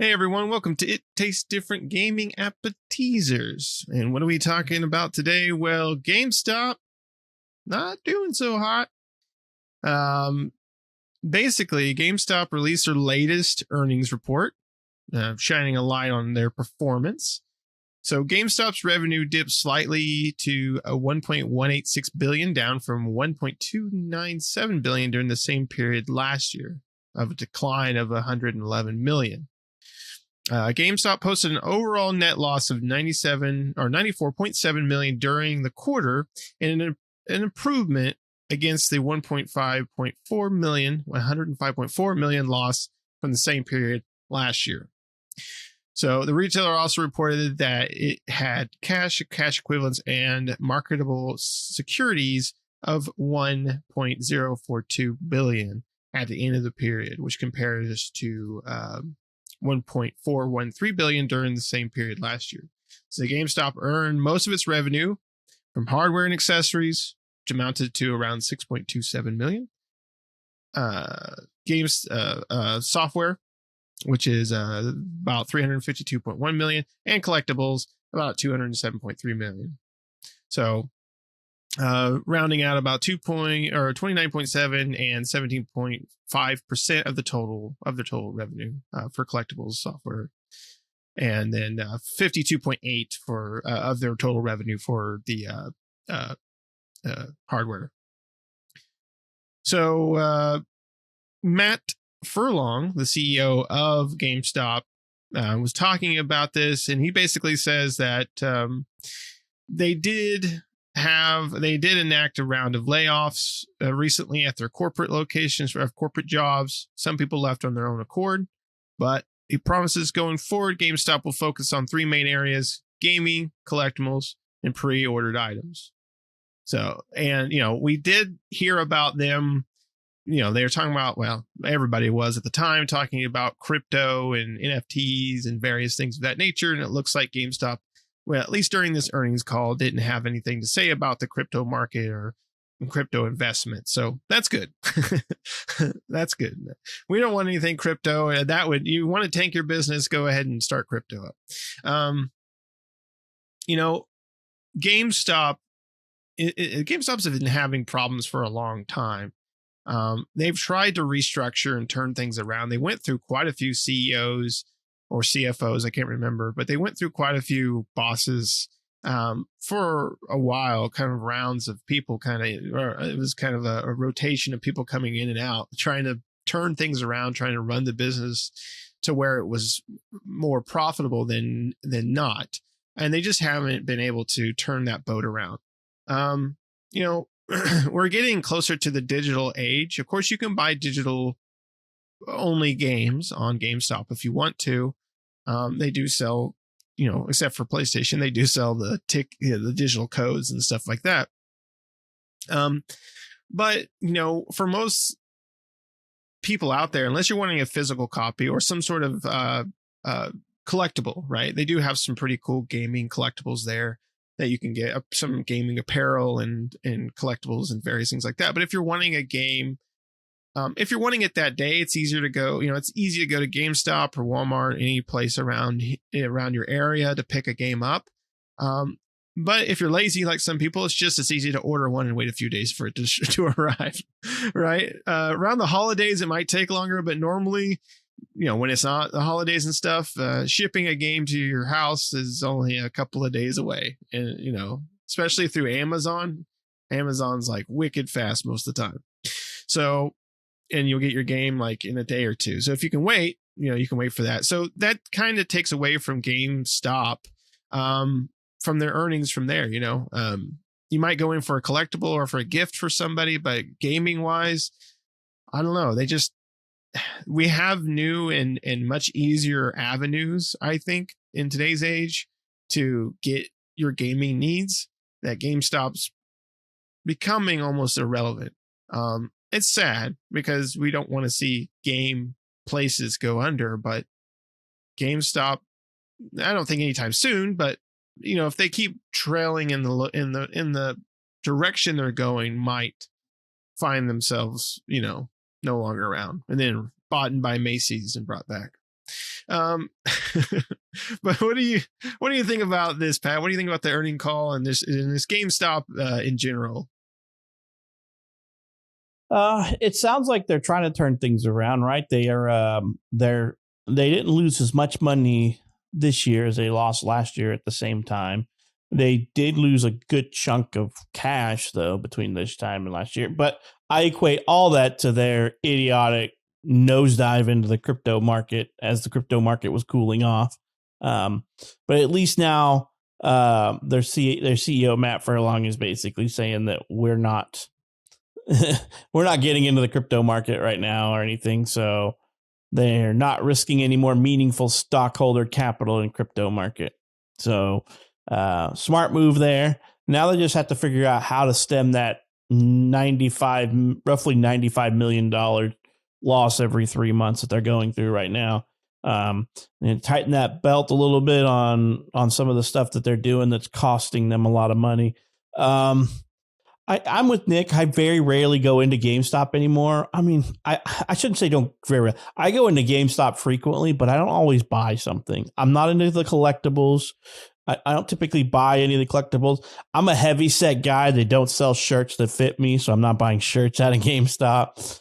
Hey everyone, welcome to It Tastes Different Gaming Appetizers. And what are we talking about today? Well, GameStop not doing so hot. Um, Basically, GameStop released their latest earnings report, shining a light on their performance. So GameStop's revenue dipped slightly to 1.186 billion, down from 1.297 billion during the same period last year, of a decline of 111 million. GameStop posted an overall net loss of 94.7 million during the quarter, and an improvement against the 105.4 million loss from the same period last year. So the retailer also reported that it had cash equivalents, and marketable securities of 1.042 billion at the end of the period, which compares to 1.413 billion during the same period last year. So GameStop earned most of its revenue from hardware and accessories, which amounted to around 6.27 million. Software, which is about 352.1 million, and collectibles about 207.3 million. So rounding out about 29.7 and 17.5% of the total revenue for collectibles, software, and then 52.8 for of their total revenue for the hardware. So Matt Furlong, the CEO of GameStop, was talking about this, and he basically says that they did enact a round of layoffs recently at their corporate locations, or corporate jobs. Some people left on their own accord, but he promises going forward, GameStop will focus on three main areas: gaming, collectibles, and pre-ordered items. So, and, we did hear about them. They were talking about, well, everybody was at the time talking about crypto and NFTs and various things of that nature. And it looks like GameStop, well, at least during this earnings call, didn't have anything to say about the crypto market or crypto investment. So that's good. That's good. We don't want anything crypto. You want to tank your business, go ahead and start crypto up. GameStop's been having problems for a long time. They've tried to restructure and turn things around. They went through quite a few CEOs or CFOs, I can't remember, but they went through quite a few bosses for a while, kind of rounds of people, it was kind of a rotation of people coming in and out, trying to turn things around, trying to run the business to where it was more profitable than not. And they just haven't been able to turn that boat around. We're getting closer to the digital age. Of course, you can buy digital only games on GameStop if you want to. They do sell, except for PlayStation, they do sell the digital codes and stuff like that. But for most people out there, unless you're wanting a physical copy or some sort of collectible, right? They do have some pretty cool gaming collectibles there that you can get, some gaming apparel and collectibles and various things like that. But if you're wanting a game, if you're wanting it that day, it's easier to go, it's easy to go to GameStop or Walmart, any place around your area to pick a game up. But if you're lazy, like some people, it's just as easy to order one and wait a few days for it to arrive, right? Around the holidays, it might take longer, but normally, when it's not the holidays and stuff, shipping a game to your house is only a couple of days away. And, especially through Amazon, Amazon's like wicked fast most of the time. So, and you'll get your game like in a day or two. So if you can wait, you can wait for that. So that kind of takes away from GameStop, from their earnings from there. You might go in for a collectible or for a gift for somebody, but gaming wise, I don't know. We have new and much easier avenues, I think, in today's age to get your gaming needs, that GameStop's becoming almost irrelevant. It's sad because we don't want to see game places go under, but GameStop, I don't think anytime soon, but if they keep trailing in the direction they're going, might find themselves, no longer around, and then bought by Macy's and brought back. Um, but what do you think about this, Pat? What do you think about the earning call and this GameStop in general? It sounds like they're trying to turn things around, right? They didn't lose as much money this year as they lost last year at the same time. They did lose a good chunk of cash though between this time and last year, but I equate all that to their idiotic nosedive into the crypto market as the crypto market was cooling off. Um, but at least now, their CEO Matt Furlong is basically saying that we're not getting into the crypto market right now or anything. So they're not risking any more meaningful stockholder capital in crypto market. So smart move there. Now they just have to figure out how to stem that roughly $95 million loss every 3 months that they're going through right now. And tighten that belt a little bit on some of the stuff that they're doing that's costing them a lot of money. I'm with Nick. I very rarely go into GameStop anymore. I mean, I shouldn't say don't very rarely. I go into GameStop frequently, but I don't always buy something. I'm not into the collectibles. I don't typically buy any of the collectibles. I'm a heavy set guy. They don't sell shirts that fit me, so I'm not buying shirts out of GameStop.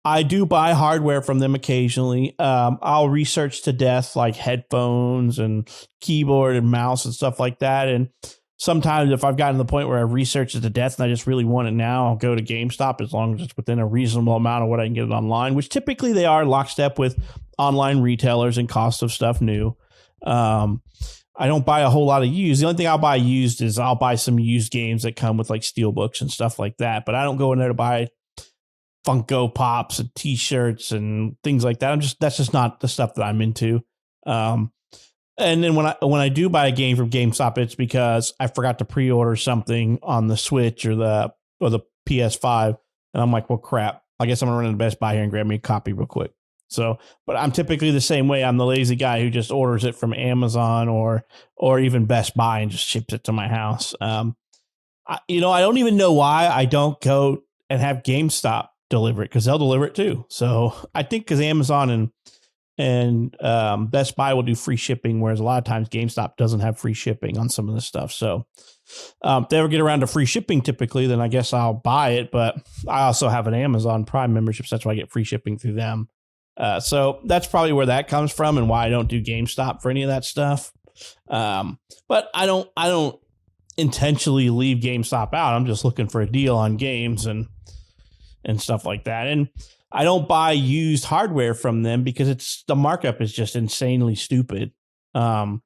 I do buy hardware from them occasionally. I'll research to death like headphones and keyboard and mouse and stuff like that. And sometimes if I've gotten to the point where I've researched it to death and I just really want it now, I'll go to GameStop as long as it's within a reasonable amount of what I can get it online, which typically they are lockstep with online retailers and cost of stuff new. I don't buy a whole lot of used. The only thing I'll buy used is I'll buy some used games that come with like steelbooks and stuff like that. But I don't go in there to buy Funko Pops and T-shirts and things like that. That's just not the stuff that I'm into. And then when I do buy a game from GameStop, it's because I forgot to pre-order something on the Switch or the PS5, and I'm like, well, crap. I guess I'm gonna run to Best Buy here and grab me a copy real quick. So, but I'm typically the same way. I'm the lazy guy who just orders it from Amazon or even Best Buy and just ships it to my house. I don't even know why I don't go and have GameStop deliver it, because they'll deliver it too. So I think because Amazon and Best Buy will do free shipping, whereas a lot of times GameStop doesn't have free shipping on some of the stuff. So if they ever get around to free shipping, typically, then I guess I'll buy it. But I also have an Amazon Prime membership, so that's why I get free shipping through them. So that's probably where that comes from and why I don't do GameStop for any of that stuff. But I don't intentionally leave GameStop out. I'm just looking for a deal on games and stuff like that. And I don't buy used hardware from them because the markup is just insanely stupid. I'm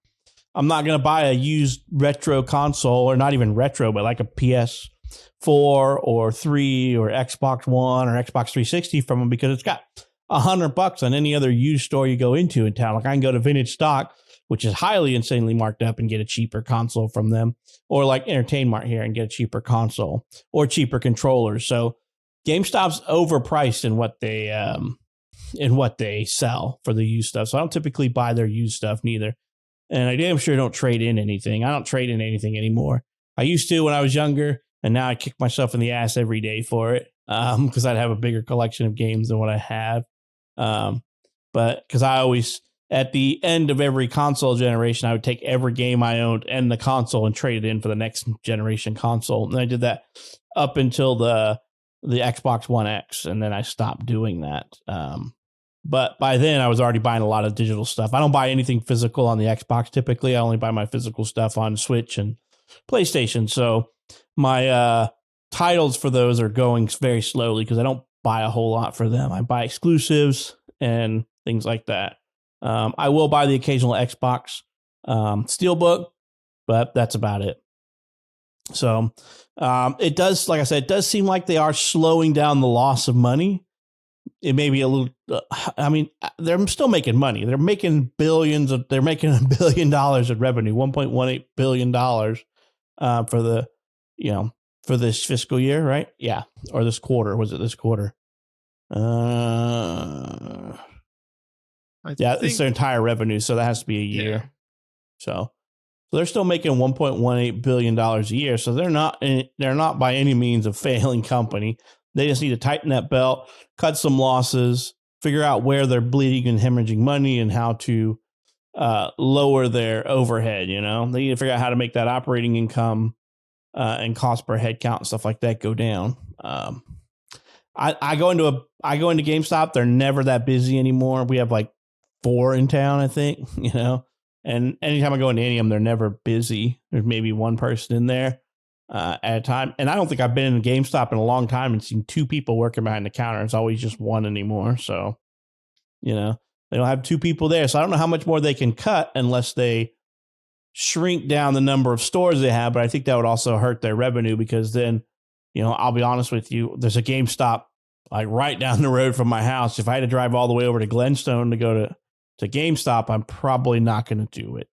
not going to buy a used retro console, or not even retro, but like a PS4 or 3 or Xbox One or Xbox 360 from them, because it's got $100 on any other used store you go into in town. Like I can go to Vintage Stock, which is highly insanely marked up, and get a cheaper console from them, or like Entertain Mart here and get a cheaper console or cheaper controllers. So GameStop's overpriced in what they sell for the used stuff. So I don't typically buy their used stuff neither. And I damn sure don't trade in anything. I don't trade in anything anymore. I used to when I was younger, and now I kick myself in the ass every day for it, because I'd have a bigger collection of games than what I have. But because I always, at the end of every console generation, I would take every game I owned and the console and trade it in for the next generation console. And I did that up until the Xbox One X, and then I stopped doing that. But by then I was already buying a lot of digital stuff. I don't buy anything physical on the Xbox typically. I only buy my physical stuff on Switch and PlayStation. So my titles for those are going very slowly because I don't buy a whole lot for them. I buy exclusives and things like that. I will buy the occasional Xbox Steelbook, but that's about it. So it does, like I said, it does seem like they are slowing down the loss of money. It may be a little, they're still making money. They're making $1 billion in revenue, $1.18 billion for this fiscal year, right? Yeah. Or this quarter. Was it this quarter? It's their entire revenue. So that has to be a year. Yeah. So they're still making $1.18 billion a year. So they're not by any means a failing company. They just need to tighten that belt, cut some losses, figure out where they're bleeding and hemorrhaging money and how to lower their overhead. They need to figure out how to make that operating income and cost per head count and stuff like that go down. I go into GameStop. They're never that busy anymore. We have like 4 in town, I think, and anytime I go into any of them, they're never busy. There's maybe one person in there at a time. And I don't think I've been in a GameStop in a long time and seen 2 people working behind the counter. It's always just one anymore. So, they don't have 2 people there. So I don't know how much more they can cut unless they shrink down the number of stores they have. But I think that would also hurt their revenue because then, I'll be honest with you, there's a GameStop like right down the road from my house. If I had to drive all the way over to Glenstone to go to GameStop, I'm probably not going to do it,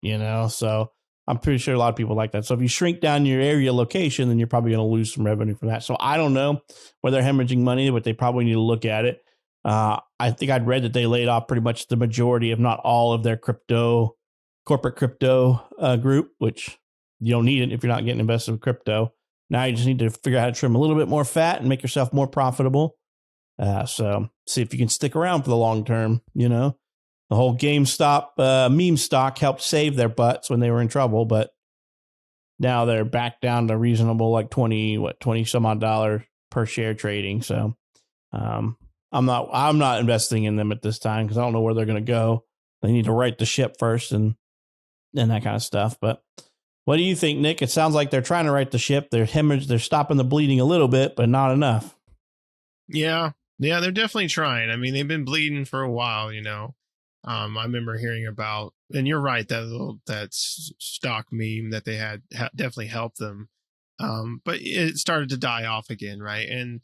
So I'm pretty sure a lot of people like that. So if you shrink down your area location, then you're probably going to lose some revenue from that. So I don't know where they're hemorrhaging money, but they probably need to look at it. I think I'd read that they laid off pretty much the majority, if not all, of their corporate crypto group, which you don't need it if you're not getting invested in crypto. Now you just need to figure out how to trim a little bit more fat and make yourself more profitable. So see if you can stick around for the long term. The whole GameStop meme stock helped save their butts when they were in trouble, but now they're back down to reasonable, like 20 some odd dollar per share trading. So I'm not investing in them at this time because I don't know where they're going to go. They need to right the ship first and that kind of stuff. But what do you think, Nick? It sounds like they're trying to right the ship. They're stopping the bleeding a little bit, but not enough. Yeah, they're definitely trying. I mean, they've been bleeding for a while, I remember hearing about, and you're right, that stock meme that they had definitely helped them. But it started to die off again, right? And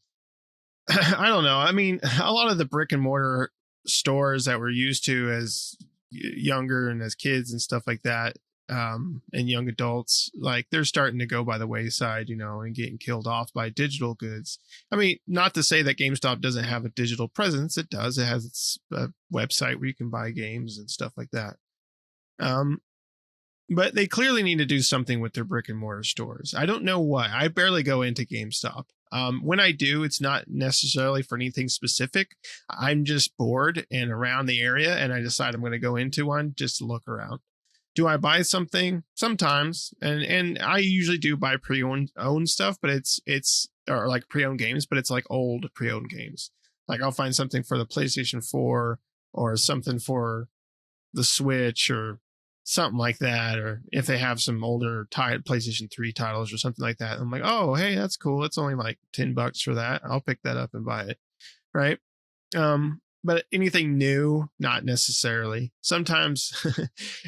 I don't know. I mean, a lot of the brick and mortar stores that we're used to as younger and as kids and stuff like that, and young adults, like they're starting to go by the wayside, and getting killed off by digital goods. I mean, not to say that GameStop doesn't have a digital presence. It does. It has its website where you can buy games and stuff like that. But they clearly need to do something with their brick and mortar stores. I don't know what. I barely go into GameStop. When I do, it's not necessarily for anything specific. I'm just bored and around the area, and I decide I'm going to go into one just to look around. Do I buy something? Sometimes, and I usually do buy pre-owned stuff, but it's or like pre-owned games, but it's like old pre-owned games. Like I'll find something for the PlayStation 4 or something for the Switch or something like that, or if they have some older PlayStation 3 titles or something like that, I'm like, oh, hey, that's cool. It's only like $10 for that. I'll pick that up and buy it, right? But anything new, not necessarily. Sometimes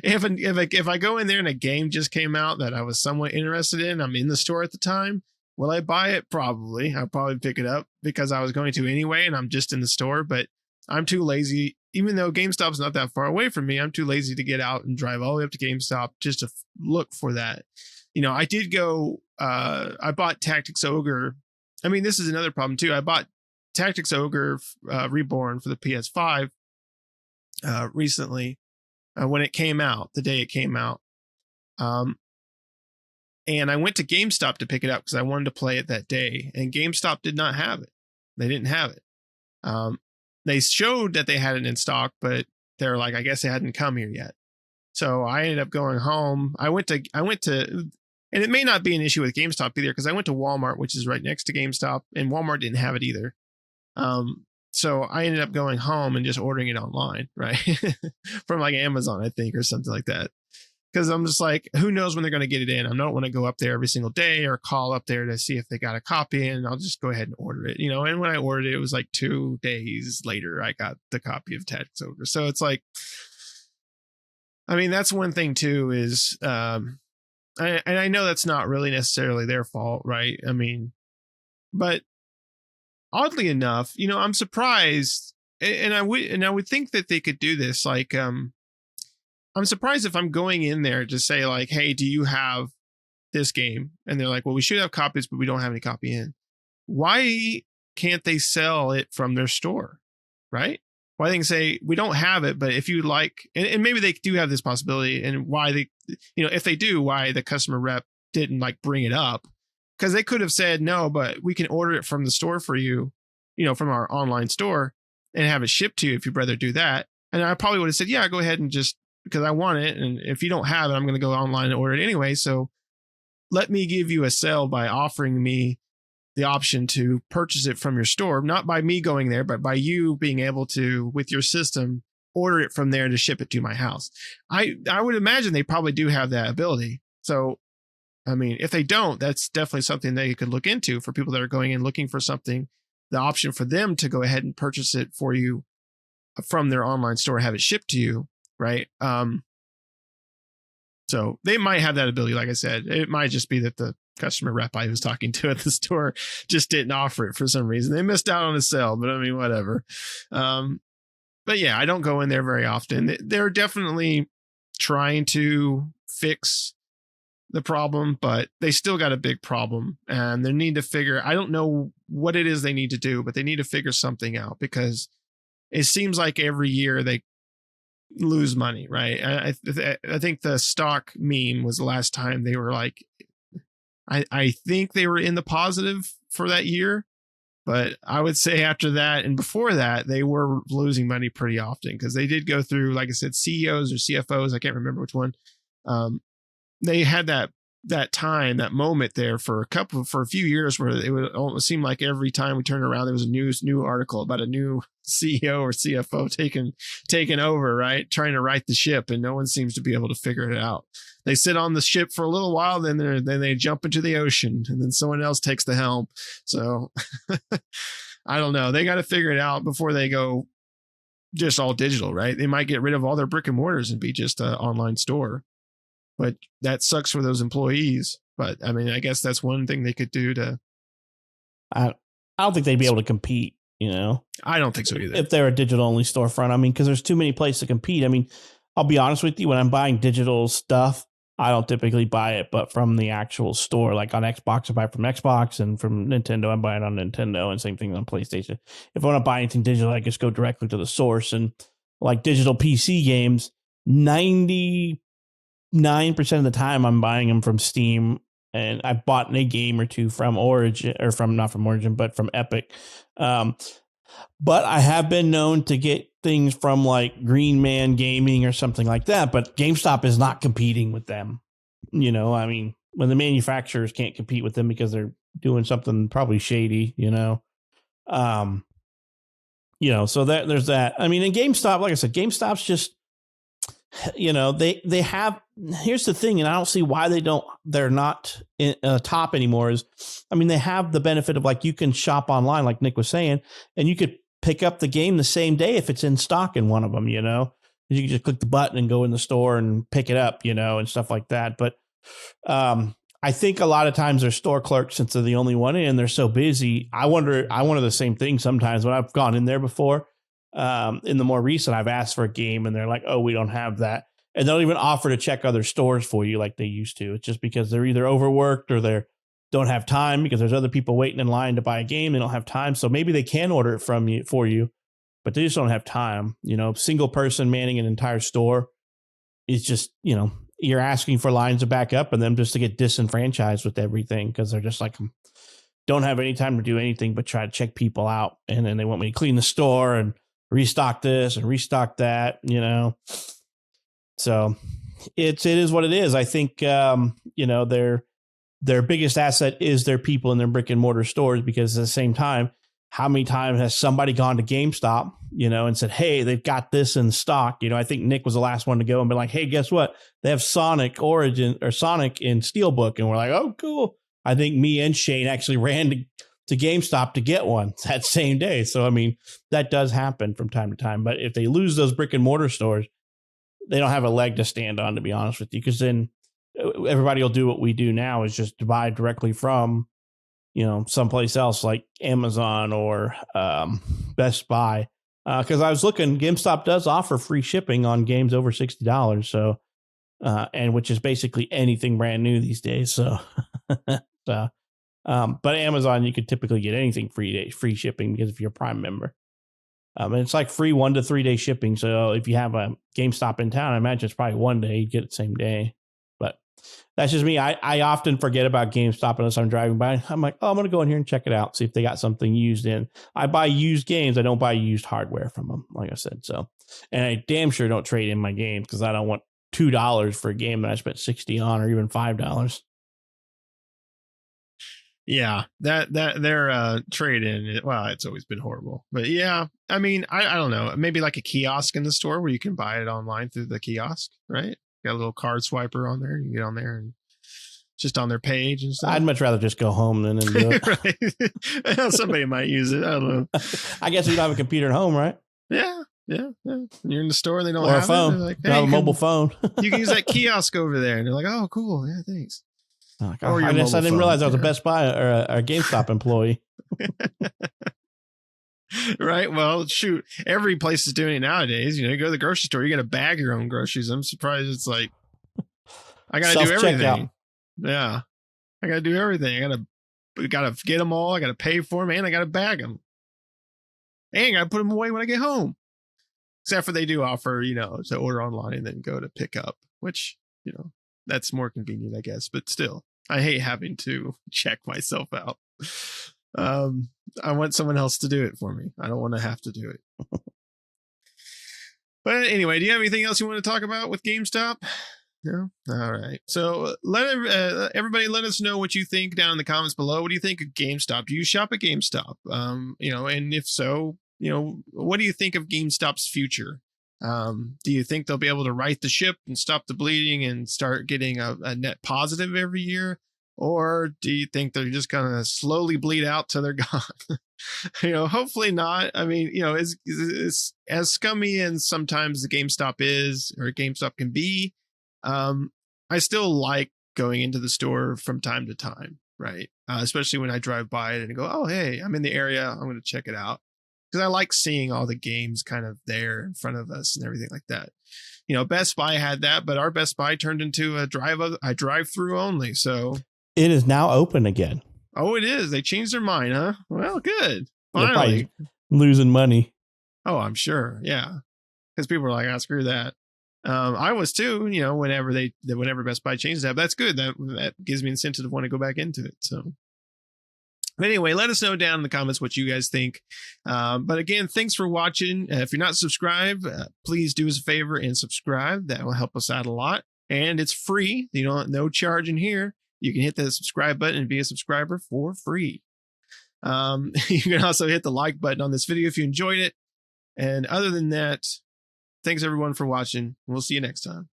if I go in there and a game just came out that I was somewhat interested in, I'm in the store at the time, will I buy it? Probably. I'll probably pick it up because I was going to anyway, and I'm just in the store, but I'm too lazy. Even though GameStop's not that far away from me, I'm too lazy to get out and drive all the way up to GameStop just to look for that. I did go, I bought Tactics Ogre. I mean, this is another problem too. I bought Tactics Ogre Reborn for the PS5 recently when it came out, the day it came out. And I went to GameStop to pick it up because I wanted to play it that day, and GameStop did not have it. They didn't have it. They showed that they had it in stock, but they're like, I guess it hadn't come here yet. So I ended up going home. I went to, and it may not be an issue with GameStop either, because I went to Walmart, which is right next to GameStop, and Walmart didn't have it either. So I ended up going home and just ordering it online, right? From like Amazon, I think, or something like that. Because I'm just like, who knows when they're going to get it in? I don't want to go up there every single day or call up there to see if they got a copy, and I'll just go ahead and order it, And when I ordered it, it was like 2 days later, I got the copy of Tactics Ogre. So it's like, I mean, that's one thing too, is, and I know that's not really necessarily their fault, right? I mean, but oddly enough, I'm surprised, and I would think that they could do this. Like, I'm surprised if I'm going in there to say like, hey, do you have this game? And they're like, well, we should have copies, but we don't have any copy in. Why can't they sell it from their store? Right? Why they can say, we don't have it, but if you like, and maybe they do have this possibility, and why they, if they do, why the customer rep didn't like bring it up, because they could have said, no, but we can order it from the store for you, from our online store. and have it shipped to you if you'd rather do that. And I probably would have said, yeah, go ahead and just, because I want it. And if you don't have it, I'm going to go online and order it anyway. So let me give you a sale by offering me the option to purchase it from your store, not by me going there, but by you being able to, with your system, order it from there to ship it to my house. I would imagine they probably do have that ability. So, I mean, if they don't, that's definitely something they could look into for people that are going in looking for something, the option for them to go ahead and purchase it for you from their online store, have it shipped to you. Right. So they might have that ability. Like I said, it might just be that the customer rep I was talking to at the store just didn't offer it for some reason. They missed out on a sale, but I mean, whatever. But yeah, I don't go in there very often. They're definitely trying to fix the problem, but they still got a big problem, and they need to figure, I don't know what it is they need to do, but they need to figure something out, because it seems like every year they lose money, right? I think the stock meme was the last time they were like, I think they were in the positive for that year, but I would say after that and before that, they were losing money pretty often, because they did go through, like I said, CEOs or CFOs, I can't remember which one. They had that that moment there for a few years where it would almost seem like every time we turned around there was a new article about a new CEO or CFO taking over, right, trying to right the ship, and no one seems to be able to figure it out. They sit on the ship for a little while, then they jump into the ocean, and then someone else takes the helm. So I don't know, they got to figure it out before they go just all digital, right? They might get rid of all their brick and mortars and be just an online store. But that sucks for those employees. But I mean, I guess that's one thing they could do to. I don't think they'd be able to compete, you know? I don't think so either. If they're a digital only storefront. I mean, because there's too many places to compete. I mean, I'll be honest with you, when I'm buying digital stuff, I don't typically buy it, but from the actual store. Like on Xbox, I buy it from Xbox, and from Nintendo, I buy it on Nintendo, and same thing on PlayStation. If I want to buy anything digital, I just go directly to the source. And like digital PC games, 99% of the time I'm buying them from Steam, and I've bought a game or two from Origin, or from, not from Origin, but from Epic. But I have been known to get things from like Green Man Gaming or something like that, but GameStop is not competing with them. You know, I mean, when the manufacturers can't compete with them because they're doing something probably shady, you know. So there's that. I mean, in GameStop, like I said, GameStop's just, you know, they have, here's the thing, and I don't see why they're not in top anymore, is, I mean, they have the benefit of, like, you can shop online, like Nick was saying, and you could pick up the game the same day if it's in stock in one of them, you know. You can just click the button and go in the store and pick it up, you know, and stuff like that. But I think a lot of times their store clerks, since they're the only one in, they're so busy. I wonder the same thing sometimes when I've gone in there before. In the more recent, I've asked for a game and they're like, oh, we don't have that. And they don't even offer to check other stores for you like they used to. It's just because they're either overworked or they don't have time, because there's other people waiting in line to buy a game. They don't have time. So maybe they can order it for you, but they just don't have time. You know, single person manning an entire store is just, you know, you're asking for lines to back up and them just to get disenfranchised with everything, because they're just like, don't have any time to do anything but try to check people out. And then they want me to clean the store and restock this and restock that, you know. So it is what it is. I think, you know, their biggest asset is their people in their brick and mortar stores, because at the same time, how many times has somebody gone to GameStop, you know, and said, hey, they've got this in stock? You know, I think Nick was the last one to go and be like, hey, guess what? They have Sonic Origin or Sonic in Steelbook. And we're like, oh, cool. I think me and Shane actually ran to GameStop to get one that same day. So, I mean, that does happen from time to time. But if they lose those brick and mortar stores, they don't have a leg to stand on, to be honest with you, because then everybody will do what we do now, is just to buy directly from, you know, someplace else like Amazon or Best Buy. Because I was looking, GameStop does offer free shipping on games over $60. So, and which is basically anything brand new these days. So, but Amazon, you could typically get anything free shipping because if you're a Prime member. And it's like free 1 to 3 day shipping. So if you have a GameStop in town, I imagine it's probably one day you get it same day. But That's just me. I often forget about GameStop unless I'm driving by. I'm like, oh, I'm going to go in here and check it out, see if they got something used in. I buy used games. I don't buy used hardware from them, like I said. So, and I damn sure don't trade in my games because I don't want $2 for a game that I spent 60 on, or even $5. Yeah, that their trade in, well, it's always been horrible. But yeah, I mean, I don't know, maybe like a kiosk in the store where you can buy it online through the kiosk, right? Got a little card swiper on there. You can get on there and just on their page and stuff. I'd much rather just go home than do it. Right. Somebody might use it. I don't know. I guess you don't have a computer at home, right? Yeah. When you're in the store and they don't or have a phone. it, they're like, hey, have a mobile phone. You can use that kiosk over there. And they're like, oh, cool. Yeah, thanks. Like, oh, I didn't realize I was a Best Buy or a GameStop employee. Right. Well, shoot, every place is doing it nowadays. You know, you go to the grocery store, you got to bag your own groceries. I'm surprised it's like, I got to do everything. Yeah. I got to do everything. I got to get them all. I got to pay for them, and I got to bag them. And I got to put them away when I get home. Except for they do offer, you know, to order online and then go to pick up, which, you know, that's more convenient, I guess. But still, I hate having to check myself out. I want someone else to do it for me. I don't want to have to do it. But anyway, do you have anything else you want to talk about with GameStop? No? All right. So everybody let us know what you think down in the comments below. What do you think of GameStop? Do you shop at GameStop? You know, and if so, you know, what do you think of GameStop's future? Do you think they'll be able to right the ship and stop the bleeding and start getting a net positive every year? Or do you think they're just going to slowly bleed out till they're gone? You know, hopefully not. I mean, you know, as scummy and sometimes the GameStop is, or GameStop can be, I still like going into the store from time to time, right? Especially when I drive by it and go, oh, hey, I'm in the area. I'm going to check it out. Because I like seeing all the games kind of there in front of us and everything like that. You know, Best Buy had that, but our Best Buy turned into a drive-through only. So it is now open again. Oh, it is. They changed their mind, huh? Well, good. Finally. Losing money. Oh, I'm sure. Yeah. Because people are like, oh, screw that. I was too, you know, whenever Best Buy changes that. But that's good. That gives me incentive to want to go back into it. So, but anyway, let us know down in the comments what you guys think. But again, thanks for watching. If you're not subscribed, please do us a favor and subscribe. That will help us out a lot. And it's free. You know, no charge in here. You can hit the subscribe button and be a subscriber for free. You can also hit the like button on this video if you enjoyed it. And other than that, thanks everyone for watching. We'll see you next time.